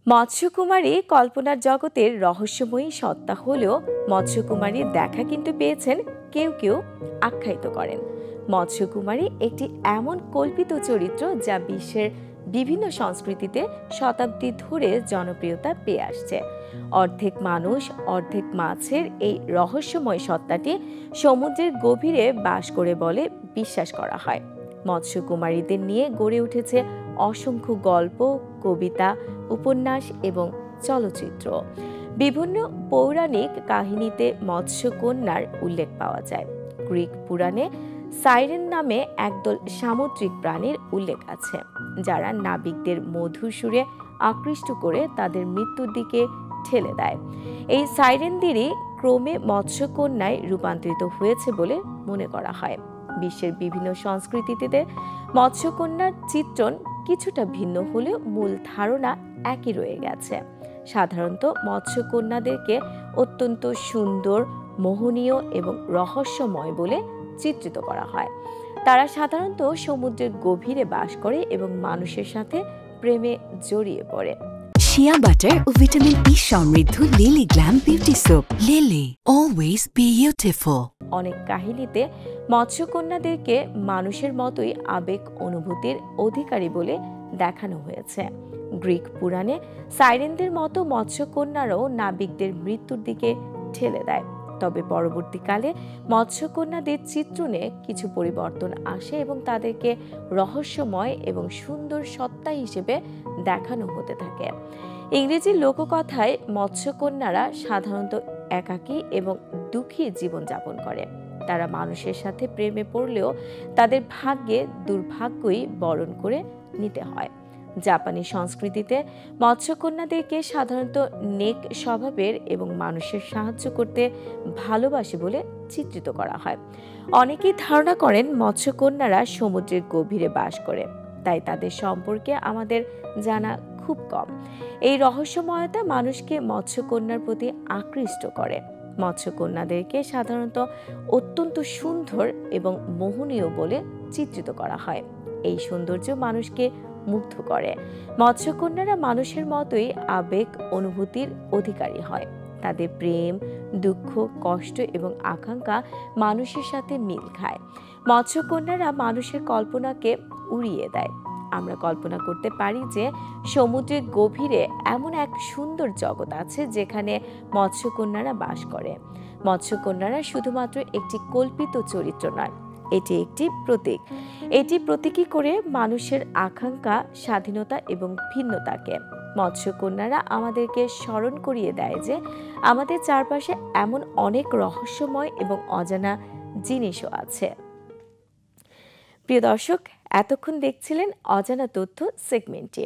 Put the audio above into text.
মৎস্যকুমারী কল্পনার জগতের রহস্যময়ী সত্তা হলেও মৎস্যকুমারীর দেখা কিন্তু পেয়েছেন কেউ কেউ আখ্যায়িত করেন। মৎস্যকুমারী একটি এমন কল্পিত চরিত্র যা বিশ্বের বিভিন্ন সংস্কৃতিতে শতাব্দী ধরে জনপ্রিয়তা পেয়ে আসছে। অর্ধেক মানুষ অর্ধেক মাছের এই রহস্যময় সত্তাটি সমুদ্রের গভীরে বাস করে বলে বিশ্বাস করা হয়। মৎস্যকুমারীদের নিয়ে গড়ে উঠেছে অসংখ্য গল্প, কবিতা, উপন্যাস এবং চলচ্চিত্র। বিভিন্ন পৌরাণিক কাহিনীতে মৎস্যকন্যার উল্লেখ পাওয়া যায়। গ্রিক পুরাণে সাইরেন নামে একদল সামুদ্রিক প্রাণীর উল্লেখ আছে, যারা নাবিকদের মধুর সুরে আকৃষ্ট করে তাদের মৃত্যুর দিকে ঠেলে দেয়। এই সাইরেনদেরই ক্রমে মৎস্যকন্যায় রূপান্তরিত হয়েছে বলে মনে করা হয়। বিশ্বের বিভিন্ন সংস্কৃতিতে মৎস্যকন্যার চিত্রণ কিছুটা ভিন্ন হলেও মূল ধারণা একই রয়ে গেছে। সাধারণত মৎস্যকন্যাদেরকে অত্যন্ত সুন্দর, মোহনীয় এবং রহস্যময় বলে চিত্রিত করা হয়। তারা সাধারণত সমুদ্রের গভীরে বাস করে এবং মানুষের সাথে প্রেমে জড়িয়ে পড়ে। শিয়া বাটার ও ভিটামিন ই সমৃদ্ধ lily glam beauty soap. Lily, always beautiful. অনেক কাহিনীতে মৎস্যকন্যাদেরকে মানুষের মতোই আবেগ অনুভূতির অধিকারী বলে দেখানো হয়েছে। গ্রিক পুরাণে সাইরেনদের মতো মৎস্যকন্যারাও নাবিকদের মৃত্যুর দিকে ঠেলে দেয়। তবে পরবর্তীকালে মৎস্যকন্যাদের চিত্রণে কিছু পরিবর্তন আসে এবং তাদেরকে রহস্যময় এবং সুন্দর সত্তা হিসেবে দেখানো হতে থাকে। ইংরেজি লোককথায় মৎস্যকন্যারা সাধারণত একাকী এবং দুঃখী জীবনযাপন করে। তারা মানুষের সাথে প্রেমে পড়লেও তাদের ভাগ্যে দুর্ভাগ্যই বরণ করে নিতে হয়। জাপানি সংস্কৃতিতে মৎস্যকন্যাদেরকে সাধারণত নেক স্বভাবের এবং মানুষের সাহায্য করতে ভালোবাসে বলে চিত্রিত করা হয়। অনেকেই ধারণা করেন মৎস্যকন্যারা সমুদ্রের গভীরে বাস করে, তাই তাদের সম্পর্কে আমাদের জানা খুব কম। এই রহস্যময়তা মানুষকে মৎস্যকন্যার প্রতি আকৃষ্ট করে। মৎস্যকন্যাদেরকে সাধারণত অত্যন্ত সুন্দর এবং মোহনীয় বলে চিত্রিত করা হয়। এই সৌন্দর্য মানুষকে মুগ্ধ করে। মৎস্যকন্যারা মানুষের মতোই আবেগ অনুভূতির অধিকারী হয়। তাদের প্রেম, দুঃখ, কষ্ট এবং আকাঙ্ক্ষা মানুষের সাথে মিল খায়। মৎস্যকন্যারা মানুষের কল্পনাকে উড়িয়ে দেয়। আমরা কল্পনা করতে পারি যে সমুদ্রের গভীরে এমন এক সুন্দর জগৎ আছে যেখানে মৎস্যকন্যারা বাস করে। মৎস্যকন্যারা শুধুমাত্র একটি কল্পিত চরিত্র নয়, এটি একটি প্রতীক। এটি প্রতীকী করে মানুষের আকাঙ্ক্ষা, স্বাধীনতা এবং ভিন্নতাকে। মৎস্যকন্যারা আমাদেরকে স্মরণ করিয়ে দেয় যে আমাদের চারপাশে এমন অনেক রহস্যময় এবং অজানা জিনিসও আছে। প্রিয় দর্শক, এতক্ষণ দেখছিলেন অজানা তথ্য সেগমেন্টটি।